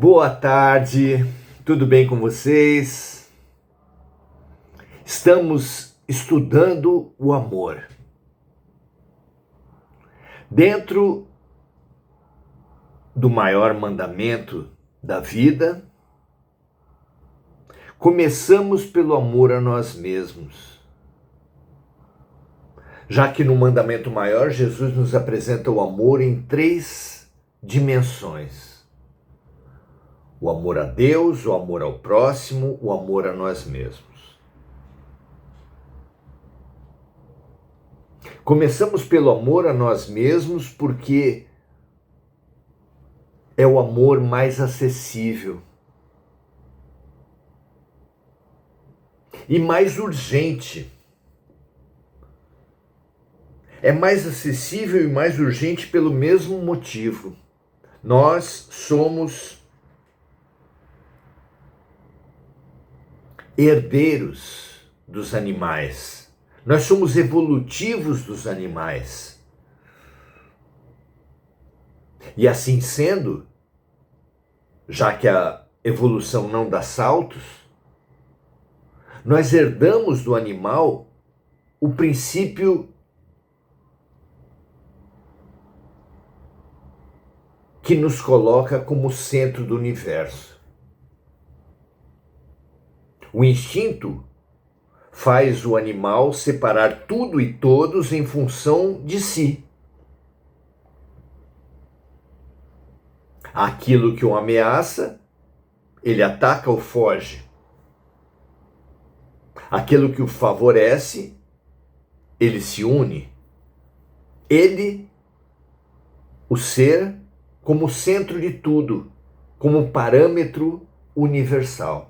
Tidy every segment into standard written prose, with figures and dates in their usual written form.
Boa tarde, tudo bem com vocês? Estamos estudando o amor. Dentro do maior mandamento da vida, começamos pelo amor a nós mesmos. Já que no mandamento maior, Jesus nos apresenta o amor em 3 dimensões. O amor a Deus, o amor ao próximo, o amor a nós mesmos. Começamos pelo amor a nós mesmos porque é o amor mais acessível e mais urgente. É mais acessível e mais urgente pelo mesmo motivo. Nós somos herdeiros dos animais. Nós somos evolutivos dos animais. E assim sendo, já que a evolução não dá saltos, nós herdamos do animal o princípio que nos coloca como centro do universo. O instinto faz o animal separar tudo e todos em função de si. Aquilo que o ameaça, ele ataca ou foge. Aquilo que o favorece, ele se une. Ele, o ser, como centro de tudo, como parâmetro universal.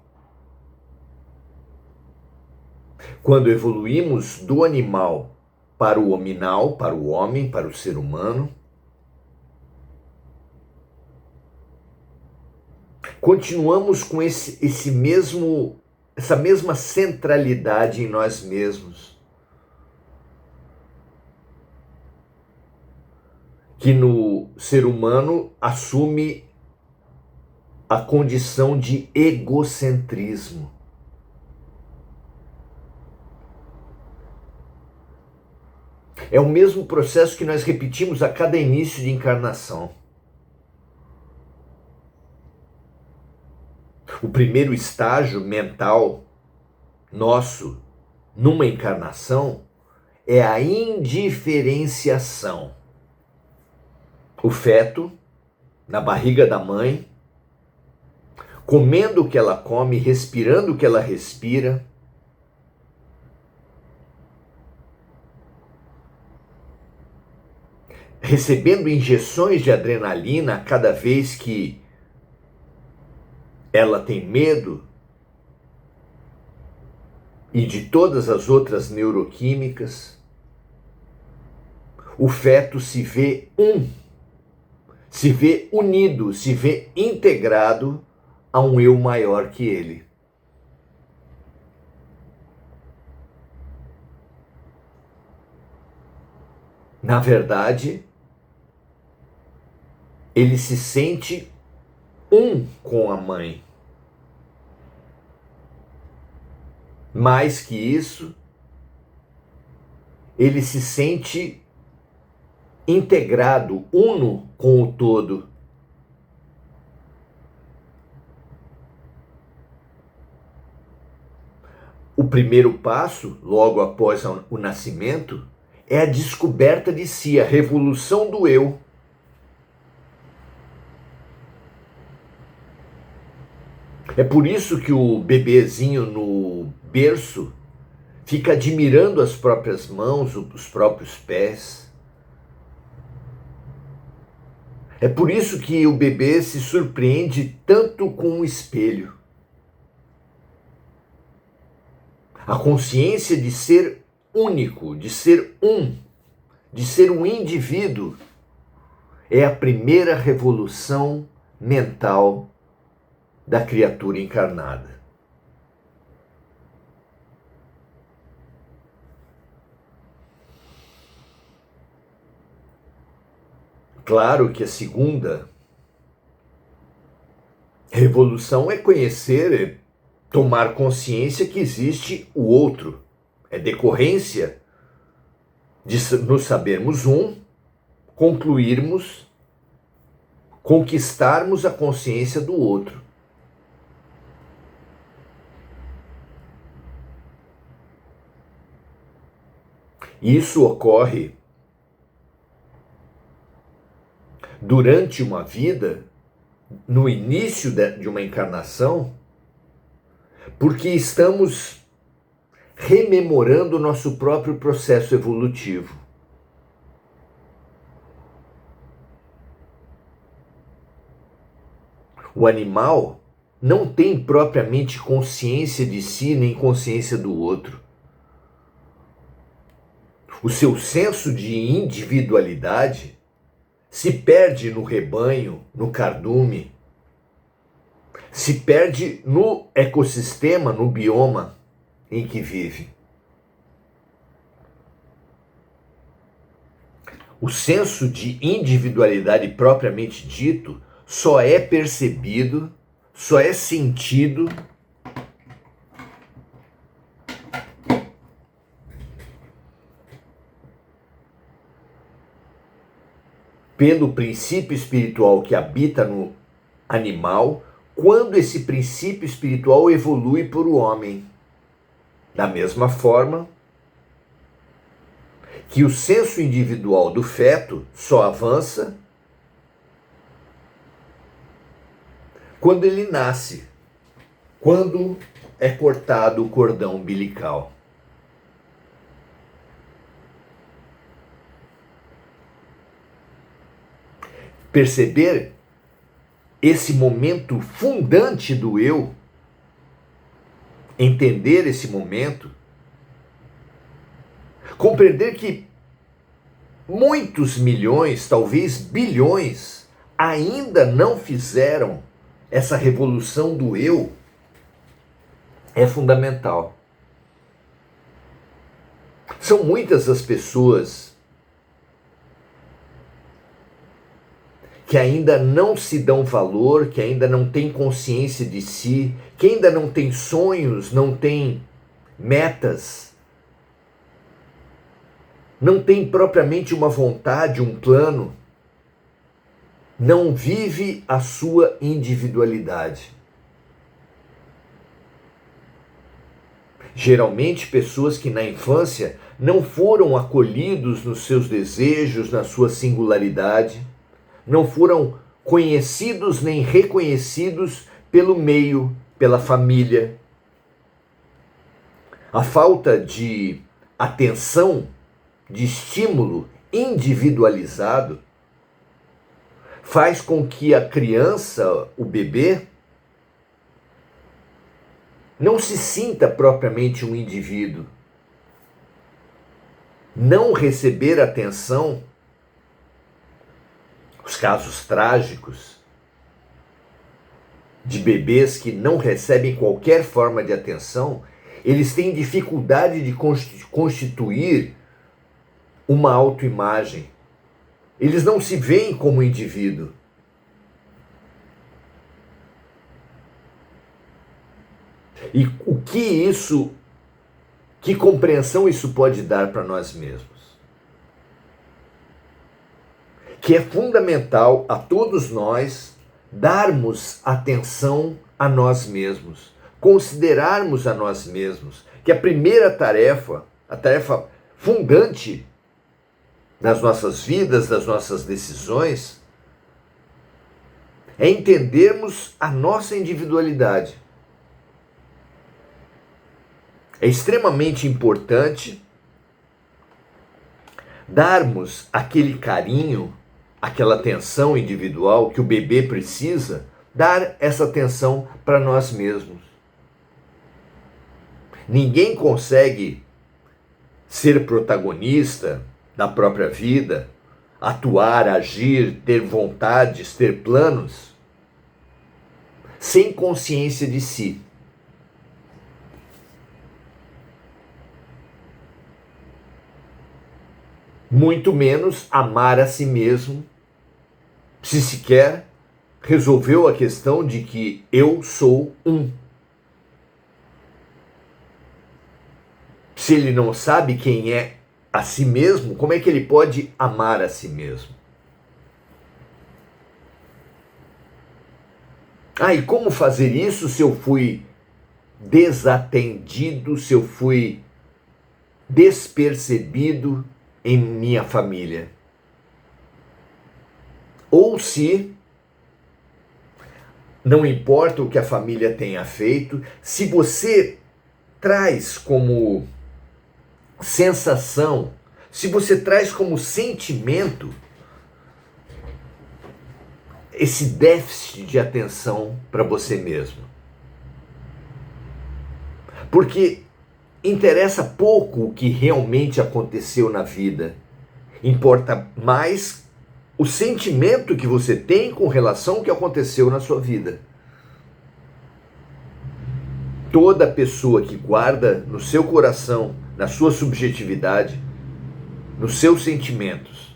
Quando evoluímos do animal para o hominal, para o homem, para o ser humano, continuamos com essa mesma centralidade em nós mesmos, que no ser humano assume a condição de egocentrismo. É o mesmo processo que nós repetimos a cada início de encarnação. O primeiro estágio mental nosso numa encarnação é a indiferenciação. O feto, na barriga da mãe, comendo o que ela come, respirando o que ela respira, recebendo injeções de adrenalina a cada vez que ela tem medo, e de todas as outras neuroquímicas, o feto se vê se vê unido, se vê integrado a um eu maior que ele. Na verdade, ele se sente com a mãe. Mais que isso, ele se sente integrado, uno com o todo. O primeiro passo, logo após o nascimento, é a descoberta de si, a revolução do eu. É por isso que o bebezinho no berço fica admirando as próprias mãos, os próprios pés. É por isso que o bebê se surpreende tanto com o espelho. A consciência de ser único, de ser um indivíduo, é a primeira revolução mental da criatura encarnada. Claro que a segunda Revolução é conhecer, é tomar consciência que existe o outro. É decorrência de nos sabermos um, concluirmos, conquistarmos a consciência do outro. Isso ocorre durante uma vida, no início de uma encarnação, porque estamos rememorando o nosso próprio processo evolutivo. O animal não tem propriamente consciência de si nem consciência do outro. O seu senso de individualidade se perde no rebanho, no cardume, se perde no ecossistema, no bioma em que vive. O senso de individualidade propriamente dito só é percebido, só é sentido pelo princípio espiritual que habita no animal, quando esse princípio espiritual evolui para o homem. Da mesma forma que o senso individual do feto só avança quando ele nasce, quando é cortado o cordão umbilical. Perceber esse momento fundante do eu, entender esse momento, compreender que muitos milhões, talvez bilhões, ainda não fizeram essa revolução do eu, é fundamental. São muitas as pessoas que ainda não se dão valor, que ainda não têm consciência de si, que ainda não têm sonhos, não têm metas, não tem propriamente uma vontade, um plano, não vive a sua individualidade. Geralmente pessoas que na infância não foram acolhidos nos seus desejos, na sua singularidade, não foram conhecidos nem reconhecidos pelo meio, pela família. A falta de atenção, de estímulo individualizado, faz com que a criança, o bebê, não se sinta propriamente um indivíduo. Não receber atenção, os casos trágicos de bebês que não recebem qualquer forma de atenção, eles têm dificuldade de constituir uma autoimagem. Eles não se veem como indivíduo. E que compreensão isso pode dar para nós mesmos? Que é fundamental a todos nós darmos atenção a nós mesmos, considerarmos a nós mesmos, que a primeira tarefa, a tarefa fundante das nossas vidas, das nossas decisões, é entendermos a nossa individualidade. É extremamente importante darmos aquele carinho, aquela atenção individual que o bebê precisa, dar essa atenção para nós mesmos. Ninguém consegue ser protagonista da própria vida, atuar, agir, ter vontades, ter planos, sem consciência de si. Muito menos amar a si mesmo, se sequer resolveu a questão de que eu sou um. Se ele não sabe quem é a si mesmo, como é que ele pode amar a si mesmo? E como fazer isso se eu fui desatendido, se eu fui despercebido em minha família? Ou se, não importa o que a família tenha feito, se você traz como sensação, se você traz como sentimento esse déficit de atenção para você mesmo. Porque interessa pouco o que realmente aconteceu na vida. Importa mais o sentimento que você tem com relação ao que aconteceu na sua vida. Toda pessoa que guarda no seu coração, na sua subjetividade, nos seus sentimentos,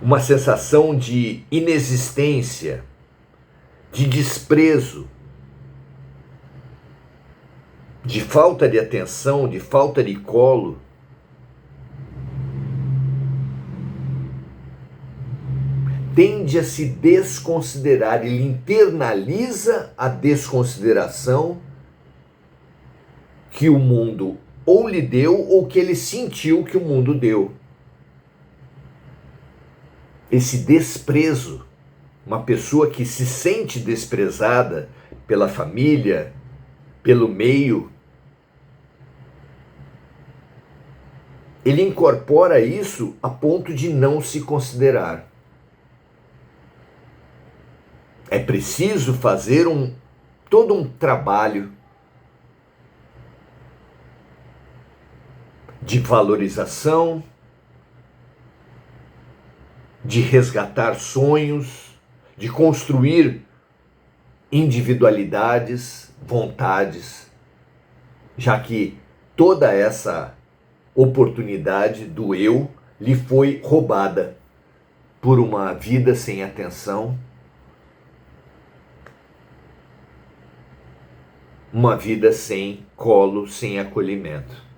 uma sensação de inexistência, de desprezo, de falta de atenção, de falta de colo, tende a se desconsiderar, ele internaliza a desconsideração que o mundo ou lhe deu ou que ele sentiu que o mundo deu. Esse desprezo, uma pessoa que se sente desprezada pela família, pelo meio, ele incorpora isso a ponto de não se considerar. É preciso fazer todo um trabalho de valorização, de resgatar sonhos, de construir individualidades, vontades, já que toda essa oportunidade do eu lhe foi roubada por uma vida sem atenção, uma vida sem colo, sem acolhimento.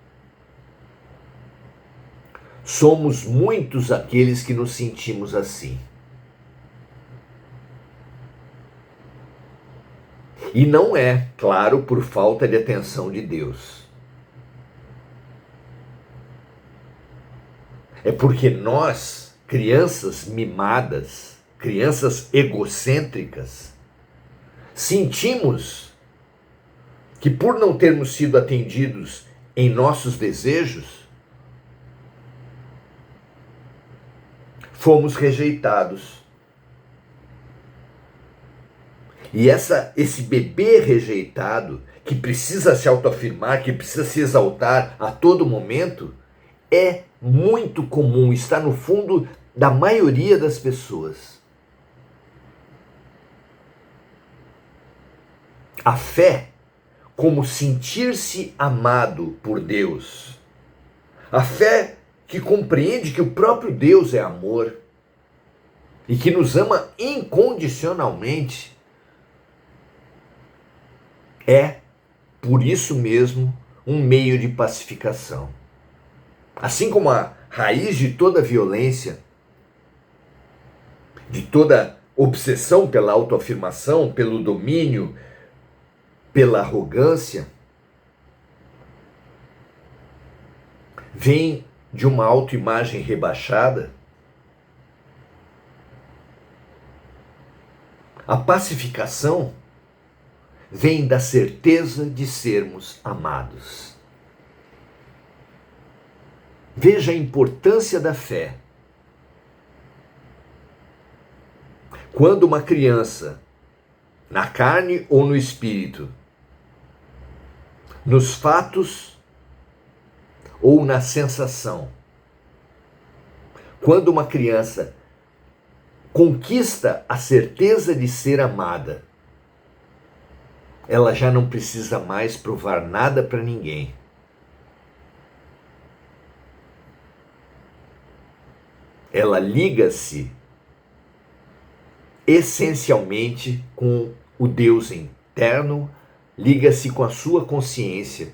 Somos muitos aqueles que nos sentimos assim. E não é, claro, por falta de atenção de Deus. É porque nós, crianças mimadas, crianças egocêntricas, sentimos que por não termos sido atendidos em nossos desejos, fomos rejeitados. E esse bebê rejeitado, que precisa se autoafirmar, que precisa se exaltar a todo momento, é muito comum, está no fundo da maioria das pessoas. A fé, como sentir-se amado por Deus. A fé que compreende que o próprio Deus é amor e que nos ama incondicionalmente, é, por isso mesmo, um meio de pacificação. Assim como a raiz de toda violência, de toda obsessão pela autoafirmação, pelo domínio, pela arrogância, vem de uma autoimagem rebaixada. A pacificação vem da certeza de sermos amados. Veja a importância da fé. Quando uma criança, na carne ou no espírito, nos fatos ou na sensação, quando uma criança conquista a certeza de ser amada, ela já não precisa mais provar nada para ninguém. Ela liga-se essencialmente com o Deus interno, liga-se com a sua consciência,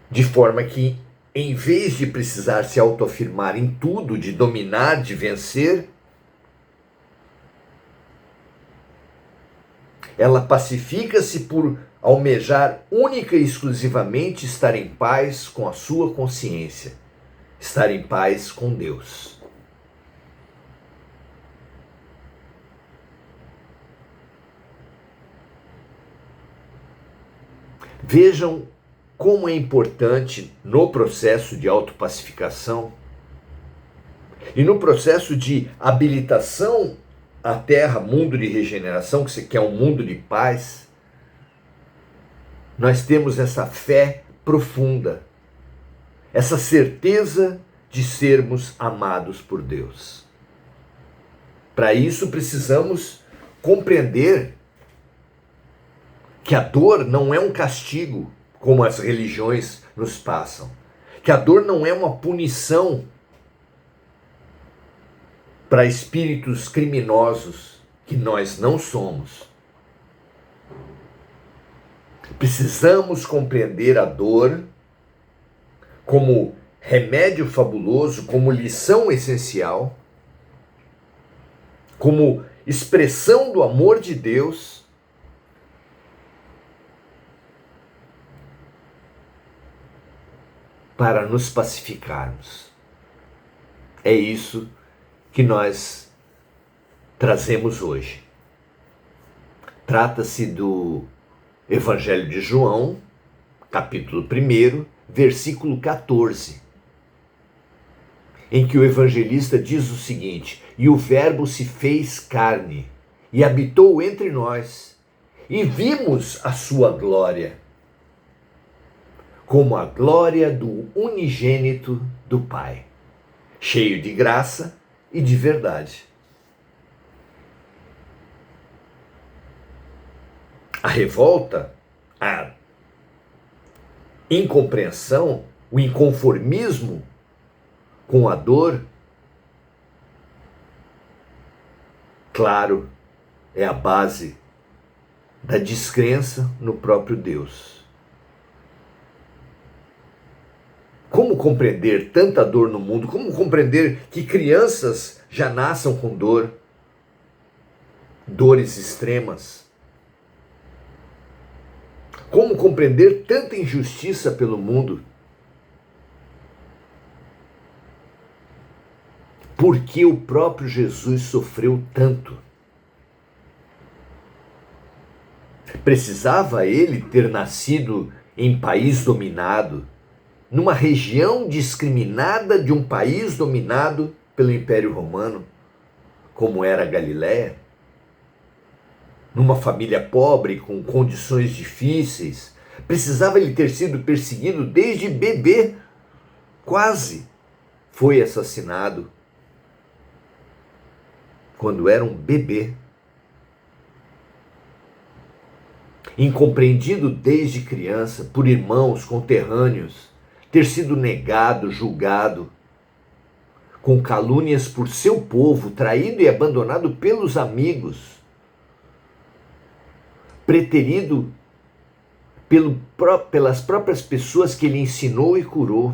de forma que, em vez de precisar se autoafirmar em tudo, de dominar, de vencer, ela pacifica-se por almejar única e exclusivamente estar em paz com a sua consciência, estar em paz com Deus. Vejam como é importante no processo de autopacificação e no processo de habilitação à terra, mundo de regeneração, que é um mundo de paz, nós temos essa fé profunda, essa certeza de sermos amados por Deus. Para isso precisamos compreender que a dor não é um castigo, como as religiões nos passam. Que a dor não é uma punição para espíritos criminosos, que nós não somos. Precisamos compreender a dor como remédio fabuloso, como lição essencial, como expressão do amor de Deus, para nos pacificarmos. É isso que nós trazemos hoje. Trata-se do Evangelho de João, capítulo 1, versículo 14, em que o evangelista diz o seguinte: e o Verbo se fez carne e habitou entre nós, e vimos a sua glória, como a glória do unigênito do Pai, cheio de graça e de verdade. A revolta, a incompreensão, o inconformismo com a dor, claro, é a base da descrença no próprio Deus. Como compreender tanta dor no mundo? Como compreender que crianças já nasçam com dor, dores extremas? Como compreender tanta injustiça pelo mundo? Por que o próprio Jesus sofreu tanto? Precisava ele ter nascido em país dominado, numa região discriminada de um país dominado pelo Império Romano, como era a Galiléia? Numa família pobre, com condições difíceis? Precisava ele ter sido perseguido desde bebê? Quase foi assassinado quando era um bebê. Incompreendido desde criança por irmãos, conterrâneos, ter sido negado, julgado, com calúnias por seu povo, traído e abandonado pelos amigos, preterido pelas próprias pessoas que ele ensinou e curou,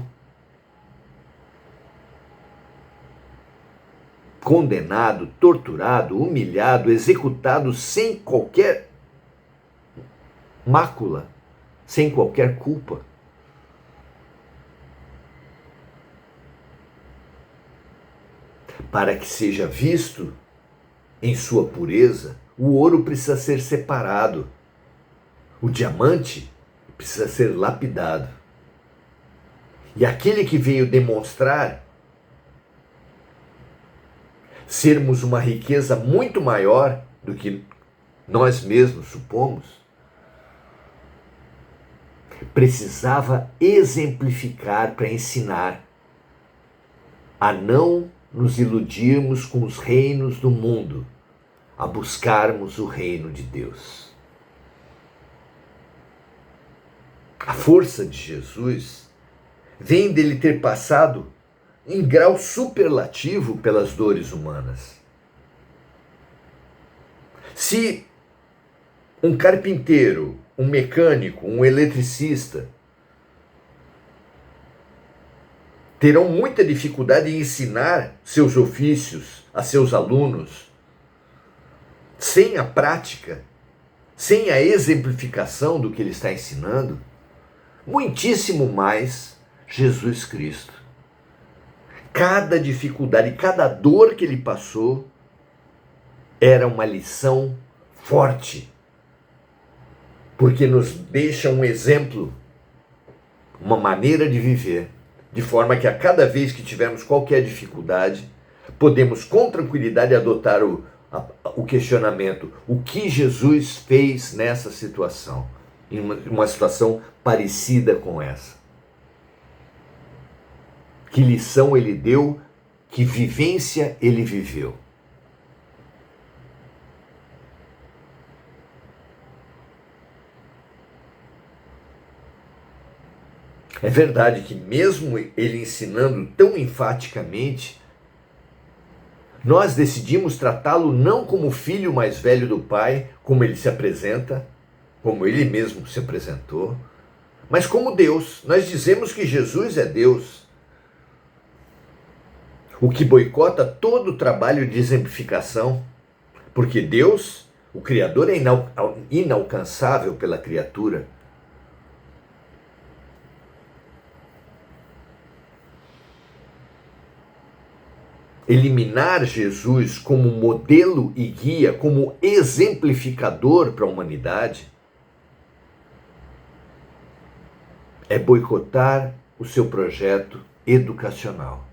condenado, torturado, humilhado, executado sem qualquer mácula, sem qualquer culpa. Para que seja visto em sua pureza, o ouro precisa ser separado, o diamante precisa ser lapidado. E aquele que veio demonstrar sermos uma riqueza muito maior do que nós mesmos supomos, precisava exemplificar para ensinar a não nos iludirmos com os reinos do mundo, a buscarmos o reino de Deus. A força de Jesus vem dele ter passado em grau superlativo pelas dores humanas. Se um carpinteiro, um mecânico, um eletricista terão muita dificuldade em ensinar seus ofícios a seus alunos, sem a prática, sem a exemplificação do que ele está ensinando, muitíssimo mais Jesus Cristo. Cada dificuldade, cada dor que ele passou era uma lição forte, porque nos deixa um exemplo, uma maneira de viver, de forma que a cada vez que tivermos qualquer dificuldade, podemos com tranquilidade adotar o questionamento: o que Jesus fez nessa situação, em uma situação parecida com essa? Que lição ele deu, que vivência ele viveu? É verdade que mesmo ele ensinando tão enfaticamente, nós decidimos tratá-lo não como o filho mais velho do pai, como ele se apresenta, como ele mesmo se apresentou, mas como Deus. Nós dizemos que Jesus é Deus, o que boicota todo o trabalho de exemplificação, porque Deus, o Criador, é inalcançável pela criatura. Eliminar Jesus como modelo e guia, como exemplificador para a humanidade, é boicotar o seu projeto educacional.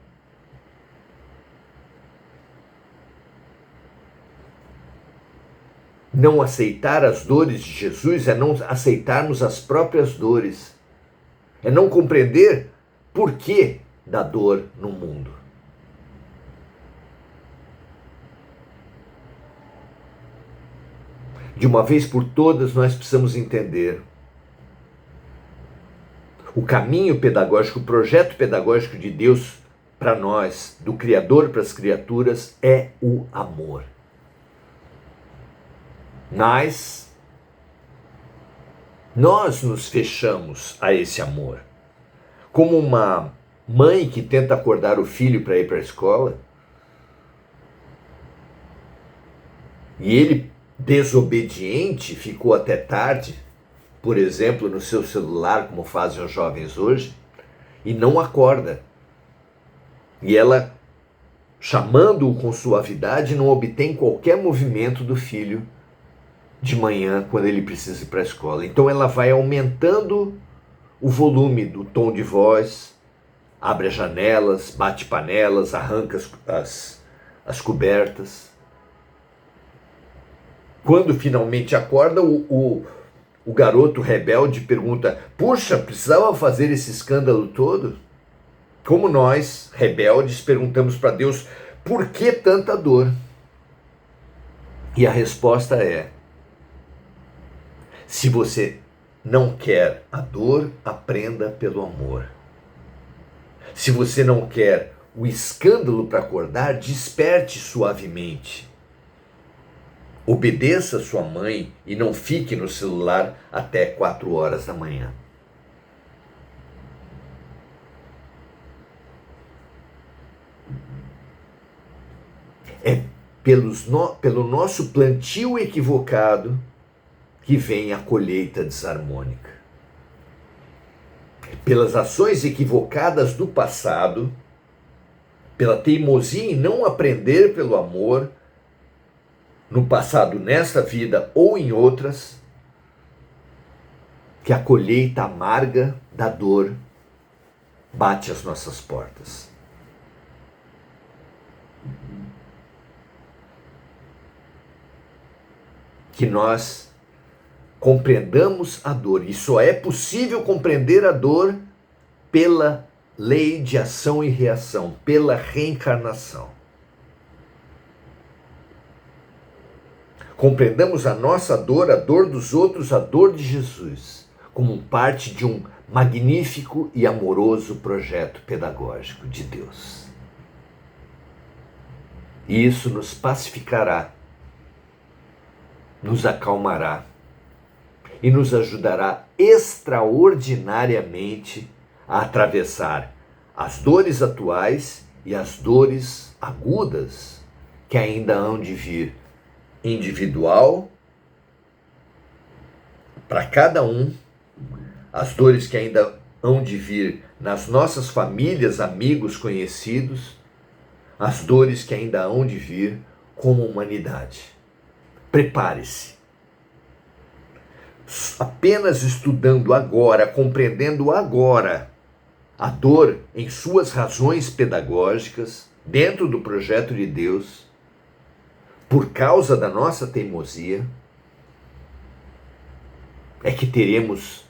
Não aceitar as dores de Jesus é não aceitarmos as próprias dores, é não compreender por que da dor no mundo. De uma vez por todas, nós precisamos entender: o caminho pedagógico, o projeto pedagógico de Deus para nós, do Criador para as criaturas, é o amor. Nós nos fechamos a esse amor. Como uma mãe que tenta acordar o filho para ir para a escola, e ele, desobediente, ficou até tarde, por exemplo, no seu celular, como fazem os jovens hoje, e não acorda. E ela, chamando-o com suavidade, não obtém qualquer movimento do filho de manhã, quando ele precisa ir para a escola. Então ela vai aumentando o volume do tom de voz, abre as janelas, bate panelas, arranca as cobertas. Quando finalmente acorda, o garoto rebelde pergunta: puxa, precisava fazer esse escândalo todo? Como nós, rebeldes, perguntamos para Deus: por que tanta dor? E a resposta é: se você não quer a dor, aprenda pelo amor. Se você não quer o escândalo para acordar, desperte suavemente. Obedeça sua mãe e não fique no celular até 4 horas da manhã. É pelo nosso plantio equivocado que vem a colheita desarmônica. Pelas ações equivocadas do passado, pela teimosia em não aprender pelo amor, no passado, nessa vida ou em outras, que a colheita amarga da dor bate às nossas portas. Que nós compreendamos a dor, e só é possível compreender a dor pela lei de ação e reação, pela reencarnação. Compreendamos a nossa dor, a dor dos outros, a dor de Jesus, como parte de um magnífico e amoroso projeto pedagógico de Deus. E isso nos pacificará nos acalmará e nos ajudará extraordinariamente a atravessar as dores atuais e as dores agudas que ainda hão de vir, individual, para cada um, as dores que ainda hão de vir nas nossas famílias, amigos, conhecidos, as dores que ainda hão de vir como humanidade. Prepare-se. Apenas estudando agora, compreendendo agora a dor em suas razões pedagógicas, dentro do projeto de Deus, por causa da nossa teimosia, é que teremos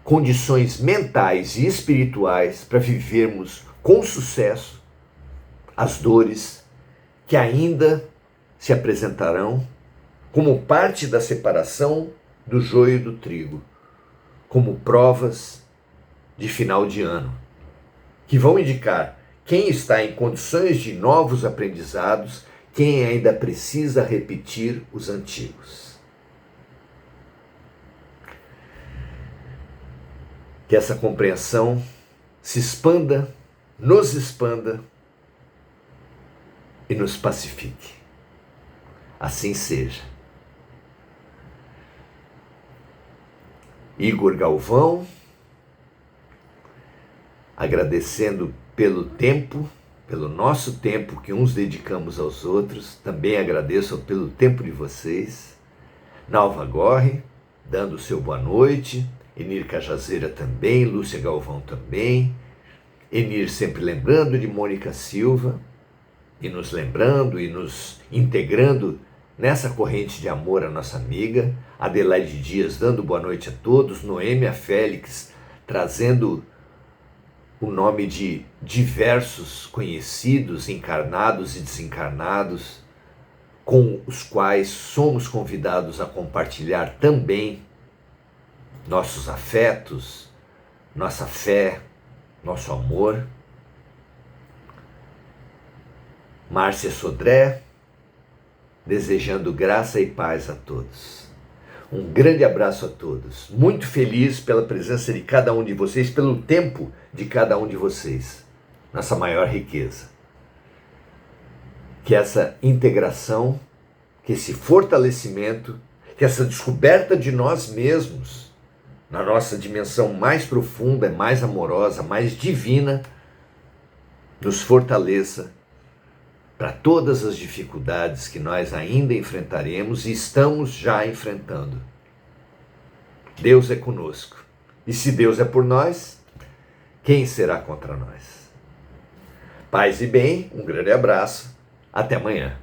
condições mentais e espirituais para vivermos com sucesso as dores que ainda se apresentarão como parte da separação do joio do trigo, como provas de final de ano, que vão indicar quem está em condições de novos aprendizados, quem ainda precisa repetir os antigos. Que essa compreensão se expanda, nos expanda e nos pacifique. Assim seja. Igor Galvão, agradecendo pelo tempo, pelo nosso tempo que uns dedicamos aos outros, também agradeço pelo tempo de vocês. Nalva Gorri, dando o seu boa noite, Enir Cajazeira também, Lúcia Galvão também, Enir sempre lembrando de Mônica Silva, e nos lembrando e nos integrando nessa corrente de amor à nossa amiga, Adelaide Dias dando boa noite a todos, Noêmia Félix trazendo o nome de diversos conhecidos, encarnados e desencarnados, com os quais somos convidados a compartilhar também nossos afetos, nossa fé, nosso amor. Márcia Sodré, desejando graça e paz a todos. Um grande abraço a todos. Muito feliz pela presença de cada um de vocês, pelo tempo de cada um de vocês. Nossa maior riqueza. Que essa integração, que esse fortalecimento, que essa descoberta de nós mesmos, na nossa dimensão mais profunda, mais amorosa, mais divina, nos fortaleça para todas as dificuldades que nós ainda enfrentaremos e estamos já enfrentando. Deus é conosco. E se Deus é por nós, quem será contra nós? Paz e bem, um grande abraço. Até amanhã.